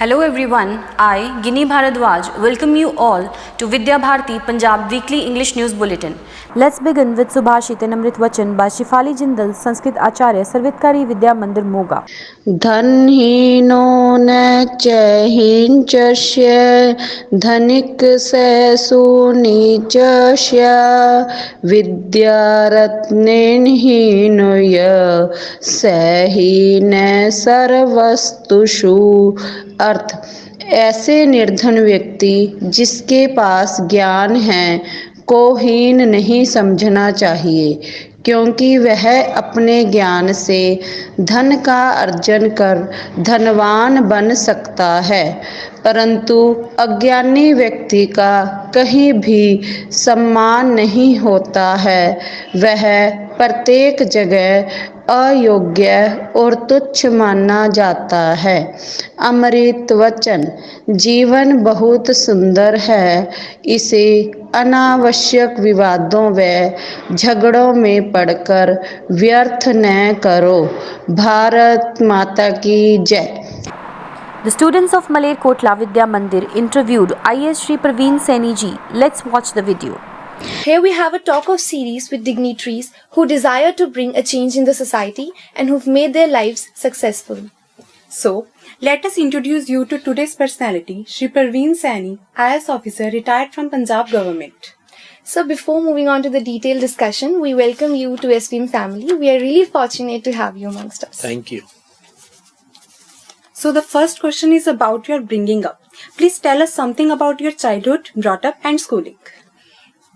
Hello everyone, I, Gini Bharadwaj, welcome you all to Vidya Bharati Punjab Weekly English News Bulletin. Let's begin with Subhashit and Amrit Vachan by Shifali Jindal, Sanskrit Acharya, Sarvhitkari Vidya Mandir Moga. धनहीनो न चैहिंचस्य धनिकस्य नीचस्य विद्यारत्नेन हीनो य सही न सर्वस्तुषु। अर्थ, ऐसे निर्धन व्यक्ति जिसके पास ज्ञान है को हीन नहीं समझना चाहिए, क्योंकि वह अपने ज्ञान से धन का अर्जन कर धनवान बन सकता है, परंतु अज्ञानी व्यक्ति का कहीं भी सम्मान नहीं होता है। वह प्रत्येक जगह अयोग्य और तुच्छ माना जाता है। अमृत वचन, जीवन बहुत सुंदर है, इसे अनावश्यक विवादों व झगड़ों में पड़कर व्यर्थ न करो। भारत माता की जय। The students of Maler Kotla Vidya Mandir interviewed IS Shri Praveen Saini ji. Let's watch the video. Here we have a talk of series with dignitaries who desire to bring a change in the society and who've made their lives successful. So, let us introduce you to today's personality, Shri Praveen Saini, IS officer retired from Punjab government. So before moving on to the detailed discussion, we welcome you to SPM family. We are really fortunate to have you amongst us. Thank you. So the first question is about your bringing up. Please tell us something about your childhood, brought up and schooling.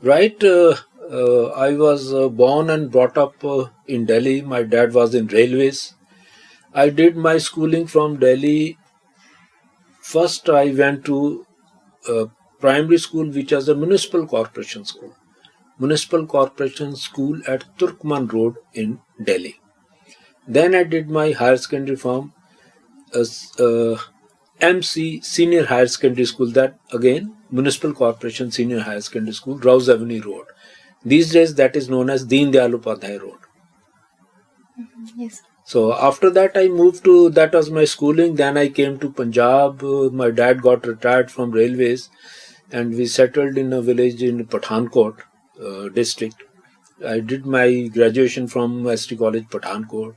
Right, I was born and brought up in Delhi. My dad was in railways. I did my schooling from Delhi. First, I went to primary school, which was a municipal corporation school. Municipal corporation school at Turkman Road in Delhi. Then I did my higher secondary from MC Senior Higher Secondary School, that again Municipal Corporation Senior Higher Secondary School, Rouse Avenue Road. These days that is known as Deen Dayal Upadhyay Road. Yes. So after that I moved to, that was my schooling. Then I came to Punjab. My dad got retired from railways and we settled in a village in Pathankot district. I did my graduation from ST College Pathankot.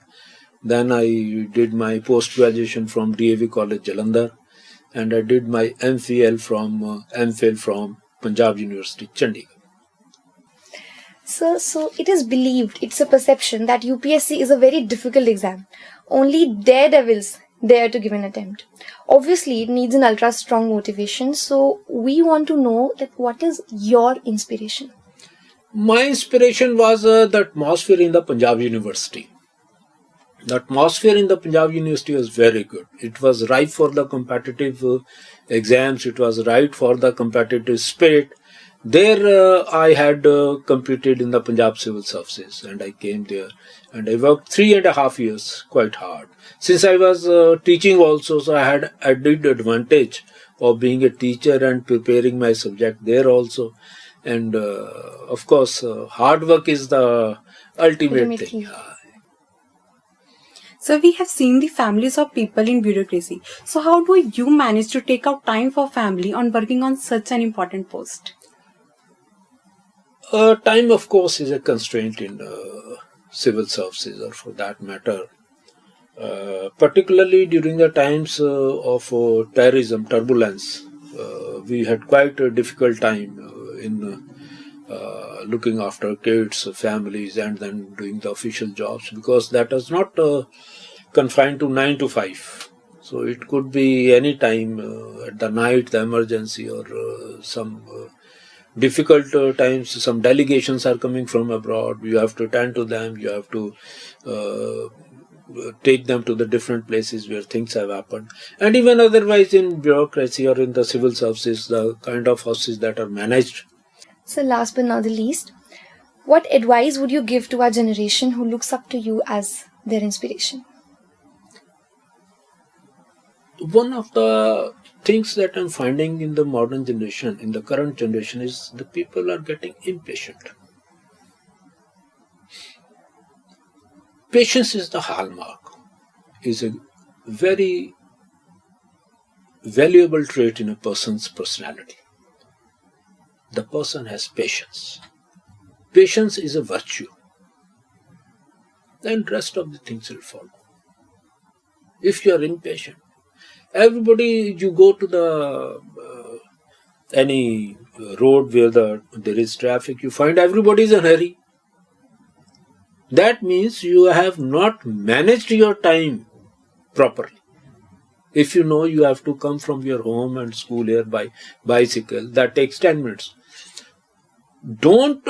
Then I did my post-graduation from DAV College Jalandhar, and I did my MPhil from Punjab University, Chandigarh. So it is believed, it's a perception that UPSC is a very difficult exam. Only daredevils dare to give an attempt. Obviously, it needs an ultra strong motivation. So we want to know that what is your inspiration? My inspiration was the atmosphere in the Punjab University. The atmosphere in the Punjab University was very good. It was ripe for the competitive exams. It was ripe for the competitive spirit. There I had competed in the Punjab Civil Services and I came there and I worked 3.5 years quite hard. Since I was teaching also, so I had added advantage of being a teacher and preparing my subject there also. And of course, hard work is the ultimate thing. So we have seen the families of people in bureaucracy. So how do you manage to take out time for family on working on such an important post? Time, of course, is a constraint in civil services, or for that matter, particularly during the times of terrorism, turbulence. We had quite a difficult time in looking after kids, families, and then doing the official jobs, because that was not confined to 9 to 5. So it could be any time at the night, the emergency, or some difficult times. Some delegations are coming from abroad. You have to attend to them. You have to take them to the different places where things have happened. And even otherwise in bureaucracy or in the civil services, the kind of houses that are managed. So last but not the least, what advice would you give to our generation who looks up to you as their inspiration? One of the things that I'm finding in the modern generation, in the current generation, is the people are getting impatient. Patience is the hallmark, is a very valuable trait in a person's personality. The person has patience. Patience is a virtue. Then rest of the things will follow. If you are impatient, everybody, you go to the any road where there is traffic, you find everybody is in a hurry. That means you have not managed your time properly. If you know you have to come from your home and school here by bicycle, that takes 10 minutes. Don't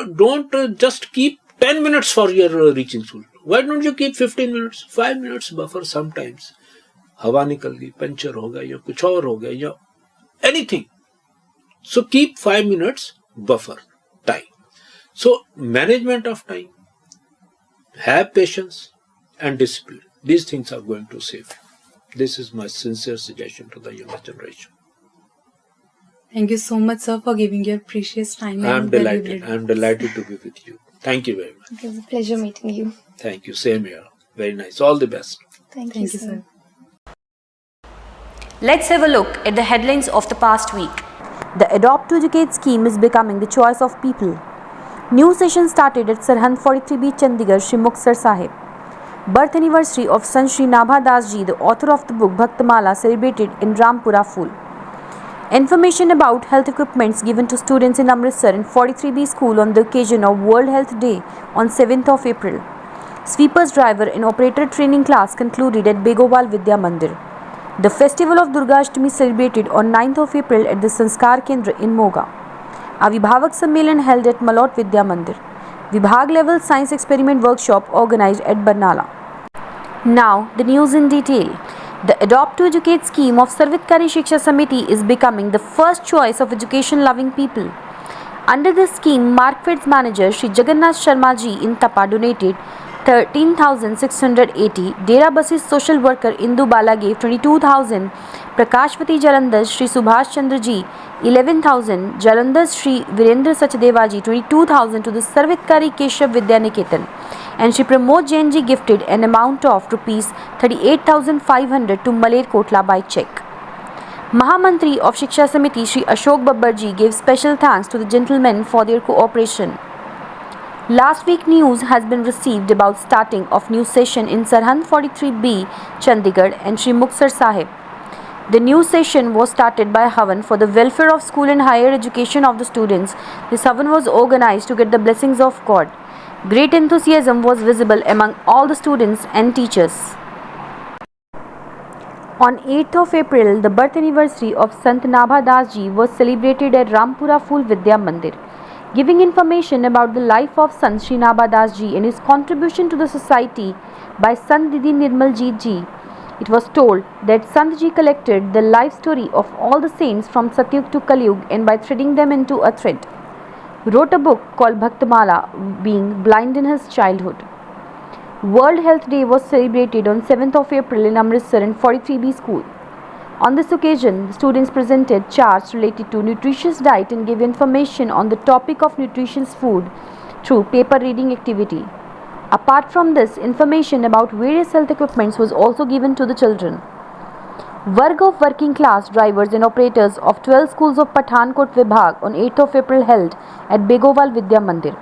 just keep 10 minutes for your reaching school. Why don't you keep 15 minutes, 5 minutes buffer sometimes? हवा निकल गई, puncture हो गया या कुछ और हो गया या anything. So keep 5 minutes buffer time. So management of time, have patience and discipline. These things are going to save you. This is my sincere suggestion to the younger generation. Thank you so much, sir, for giving your precious time. I'm delighted to be with you. Thank you very much. It was a pleasure meeting you. Thank you. Same here. Very nice. All the best. Thank you, sir. Let's have a look at the headlines of the past week. The Adopt to Educate scheme is becoming the choice of people. New session started at Sarhand 43B Chandigarh, Shri Muktsar Sahib. Birth anniversary of Sant Shri Nabha Das Ji, the author of the book Bhaktamala, celebrated in Rampura Phul. Information about health equipments given to students in Amritsar in 43B school on the occasion of World Health Day on 7th of April. Sweepers driver and operator training class concluded at Begowal Vidya Mandir. The festival of Durga Ashtami celebrated on 9th of April at the Sanskar Kendra in Moga. Avibhavak Sammelan held at Malot Vidya Mandir. Vibhag level science experiment workshop organized at Barnala. Now the news in detail. The Adopt to Educate scheme of Sarvhitkari Shiksha Samiti is becoming the first choice of education loving people. Under this scheme, Markfed's manager Shri Jagannath Sharma ji in Tapa donated 13,680, Dera Basis social worker Indu Bala gave 22,000, Prakashvati Jalandhar Shri Subhash Chandra ji 11,000, Jalandhar Shri Virendra Sachdeva ji 22,000 to the Sarvhitkari Keshav Vidya Niketan, and Shri Pramod Jain ji gifted an amount of rupees 38,500 to Maler Kotla by check. Mahamantri of Shiksha Samiti Shri Ashok Babbar ji gave special thanks to the gentlemen for their cooperation. Last week news has been received about starting of new session in Sarhand 43B, Chandigarh and Shri Muktsar Sahib. The new session was started by Havan for the welfare of school and higher education of the students. This Havan was organized to get the blessings of God. Great enthusiasm was visible among all the students and teachers. On 8th of April, the birth anniversary of Sant Nabha Das Ji was celebrated at Rampura Phul Vidya Mandir. Giving information about the life of Sant Shri Nabha Das Ji and his contribution to the society by Sant Didi Nirmal Jeet Ji, it was told that Sant Ji collected the life story of all the saints from Satyug to Kalyug and by threading them into a thread, wrote a book called Bhaktamala, being blind in his childhood. World Health Day was celebrated on 7th of April in Amritsar in 43B school. On this occasion, the students presented charts related to nutritious diet and gave information on the topic of nutritious food through paper reading activity. Apart from this, information about various health equipments was also given to the children. Varg of working class drivers and operators of 12 schools of Pathankot Vibhag on 8th of April held at Begowal Vidya Mandir.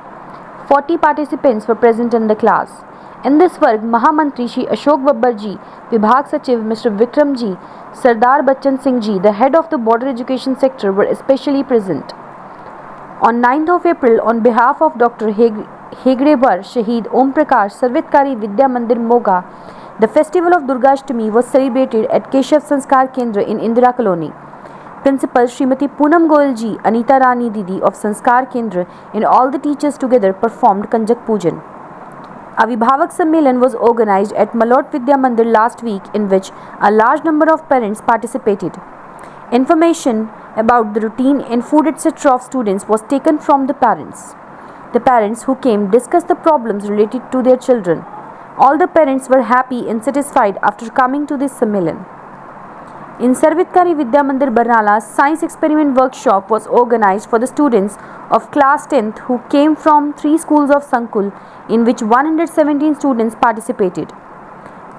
40 participants were present in the class. In this work, Mahamantri Shri Ashok Babbar Ji, Vibhag Sachiv Mr. Vikram Ji, Sardar Bachchan Singh Ji, the head of the border education sector, were especially present. On 9th of April, on behalf of Dr. Hegrebar Shaheed Om Prakash Sarvhitkari Vidya Mandir Moga, the festival of Durga Ashtami was celebrated at Keshav Sanskar Kendra in Indira Colony. Principal Srimati Poonam Goyal Ji, Anita Rani Didi of Sanskar Kendra and all the teachers together performed Kanjak Pujan. Avibhavak Sammelan was organized at Malot Vidya Mandir last week, in which a large number of parents participated. Information about the routine and food etc. of students was taken from the parents. The parents who came discussed the problems related to their children. All the parents were happy and satisfied after coming to this Sammelan. In Sarvhitkari Vidya Mandir Barnala, science experiment workshop was organized for the students of class 10th who came from 3 schools of Sankul, in which 117 students participated.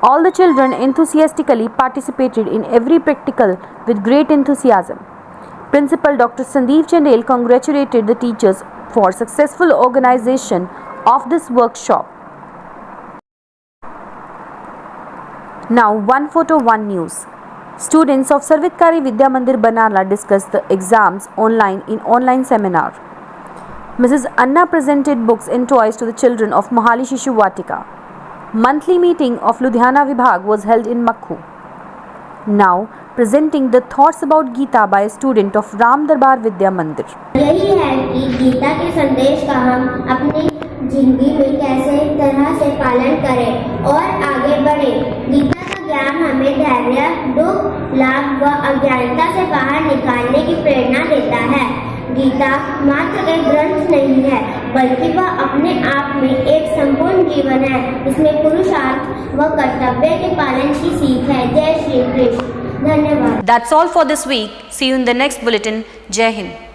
All the children enthusiastically participated in every practical with great enthusiasm. Principal Dr. Sandeep Chandel congratulated the teachers for successful organization of this workshop. Now, one photo, one news. Students of Sarvhitkari Vidya Mandir Banala discussed the exams online in online seminar. Mrs. Anna presented books and toys to the children of Mohali Shishu Vatika. Monthly meeting of Ludhiana Vibhag was held in Makhu. Now, presenting the thoughts about Gita by a student of Ram Darbar Vidya Mandir. यही है कि गीता के संदेश का हम अपनी जिंदगी में कैसे तरह से पालन करें और आगे बढ़ें। गीता का ज्ञान हमें धैर्य, दुख, लाभ व अज्ञानता से बाहर निकालने की प्रेरणा देता है। गीता मात्र एक ग्रंथ नहीं है, बल्कि वह अपने आप में एक संपूर्ण जीवन है, जिसमें पुरुषार्थ व कर्तव्य के पालन की सीख है। जय श्री कृष्ण। धन्यवाद। That's all for this week. See you in the next bulletin. Jai Hind.